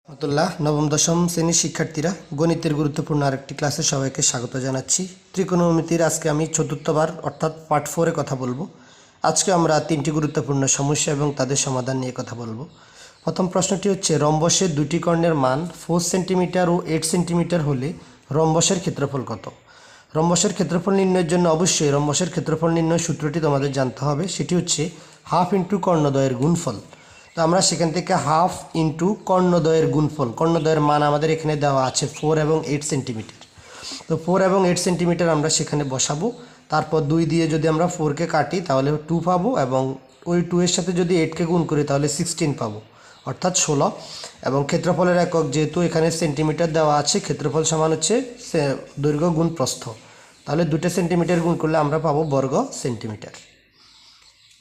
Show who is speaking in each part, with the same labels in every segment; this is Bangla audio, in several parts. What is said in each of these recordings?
Speaker 1: রহমতুল্লাহ নবম দশম শ্রেণীর শিক্ষার্থীরা গণিতের গুরুত্বপূর্ণ আরেকটি ক্লাসে সবাইকে স্বাগত জানাচ্ছি। ত্রিকোণমিতির আজকে আমি চতুর্থবার অর্থাৎ পার্ট 4 কথা বলবো। আজকে আমরা তিনটি গুরুত্বপূর্ণ সমস্যা এবং তাদের সমাধান নিয়ে কথা বলবো। প্রথম প্রশ্নটি হচ্ছে, রম্বসের দুটি কর্ণের মান 4 সেন্টিমিটার ও 8 সেন্টিমিটার হলে রম্বসের ক্ষেত্রফল কত? রম্বসের ক্ষেত্রফল নির্ণয়ের জন্য অবশ্যই রম্বসের ক্ষেত্রফল নির্ণয় সূত্রটি তোমাদের জানতে হবে। সেটি হচ্ছে হাফ ইন্টু কর্ণদ্বয়ের গুণফল। তো আমরা সেখান থেকে হাফ ইন্টু কর্ণদ্বয়ের গুণফল, কর্ণদ্বয়ের মান আমাদের এখানে দেওয়া আছে 4 এবং 8 সেন্টিমিটার। তো 4 এবং 8 সেন্টিমিটার আমরা সেখানে বসাবো। তারপর 2 দিয়ে যদি আমরা 4কে কাটি তাহলে 2 পাবো, এবং ওই 2 এর সাথে যদি 8কে গুণ করি তাহলে 16 পাবো, অর্থাৎ 16। এবং ক্ষেত্রফলের একক যেহেতু এখানে সেন্টিমিটার দেওয়া আছে, ক্ষেত্রফল সমান হচ্ছে দৈর্ঘ্য গুণ প্রস্থ, তাহলে 2 সেন্টিমিটার গুণ করলে আমরা পাবো বর্গ সেন্টিমিটার।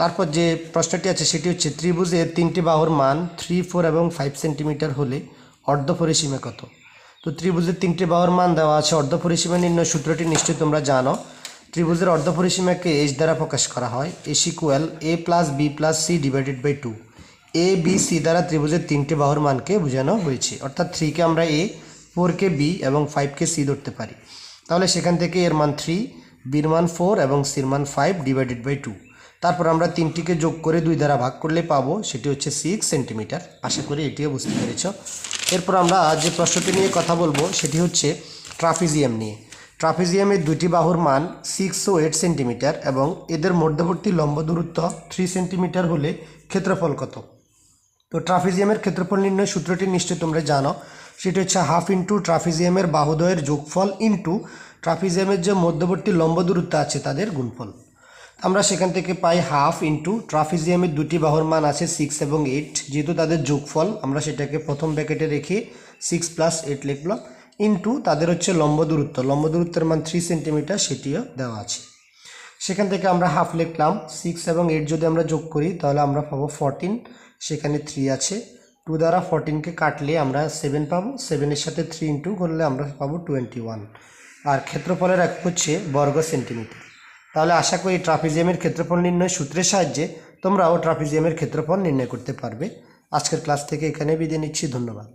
Speaker 1: তারপর যে প্রশ্নটি আছে সেটি হচ্ছে, ত্রিভুজের তিনটি বাহুর মান 3, 4 এবং 5 সেন্টিমিটার হলে অর্ধপরিসীমা কত? তো ত্রিভুজের তিনটি বাহুর মান দেওয়া আছে। অর্ধপরিসীমা নির্ণয় সূত্রটি নিশ্চয়ই তোমরা জানো। ত্রিভুজের অর্ধপরিসীমাকে h দ্বারা প্রকাশ করা হয়। h equal a plus b plus c divided by 2। a b c দ্বারা ত্রিভুজের তিনটি বাহুর মানকে বোঝানো হয়েছে, অর্থাৎ 3কে আমরা a, 4কে b এবং 5কে c ধরতে পারি। তাহলে সেখান থেকে এর মান 3, বির মান 4 এবং সির মান 5 ডিভাইডেড বাই 2। তারপর আমরা তিনটিকে যোগ করে 2 দ্বারা ভাগ করলে পাবো সেটি হচ্ছে 6 সেন্টিমিটার। আশা করি এটিও বুঝতে পেরেছ। এরপর আমরা যে প্রশ্নটি নিয়ে কথা বলবো সেটি হচ্ছে ট্রাপিজিয়াম নিয়ে। ট্রাপিজিয়ামের দুটি বাহুর মান 6 ও 8 সেন্টিমিটার এবং এদের মধ্যবর্তী লম্ব দূরত্ব 3 সেন্টিমিটার হলে ক্ষেত্রফল কত? তো ট্রাপিজিয়ামের ক্ষেত্রফল নির্ণয় সূত্রটি নিশ্চয়ই তোমরা জানো। সেটি হচ্ছে হাফ ইন্টু ট্রাপিজিয়ামের বাহুদ্বয়ের যোগফল ইন্টু ট্রাপিজিয়ামের যে মধ্যবর্তী লম্ব দূরত্ব আছে তাদের গুণফল। আমরা সেখান থেকে পাই হাফ ইন্টু ট্রাপিজিয়ামের দুটি বাহুর মান আছে 6 এবং 8, যেহেতু তাদের যোগফল আমরা সেটাকে প্রথম ব্র্যাকেটে রেখে 6 প্লাস 8 লিখলাম, ইন্টু তাদের হচ্ছে লম্ব দূরত্ব, লম্ব দূরত্বের মান 3 সেন্টিমিটার, সেটিও দেওয়া আছে। সেখান থেকে আমরা হাফ লিখলাম। 6 এবং 8 যদি আমরা যোগ করি তাহলে আমরা পাবো 14, সেখানে 3 আছে। 2 দ্বারা 14কে কাটলে আমরা 7 পাবো, 7-এর সাথে 3 ইন্টু করলে আমরা পাবো 21। আর ক্ষেত্রফলের একক হচ্ছে বর্গ সেন্টিমিটার। তাহলে আশা করি ট্রাপিজিয়ামের ক্ষেত্রফল নির্ণয় সূত্রের সাহায্যে তোমরাও ট্রাপিজিয়ামের ক্ষেত্রফল নির্ণয় করতে পারবে। আজকের ক্লাস থেকে এখানে বিদায় নিচ্ছি। ধন্যবাদ।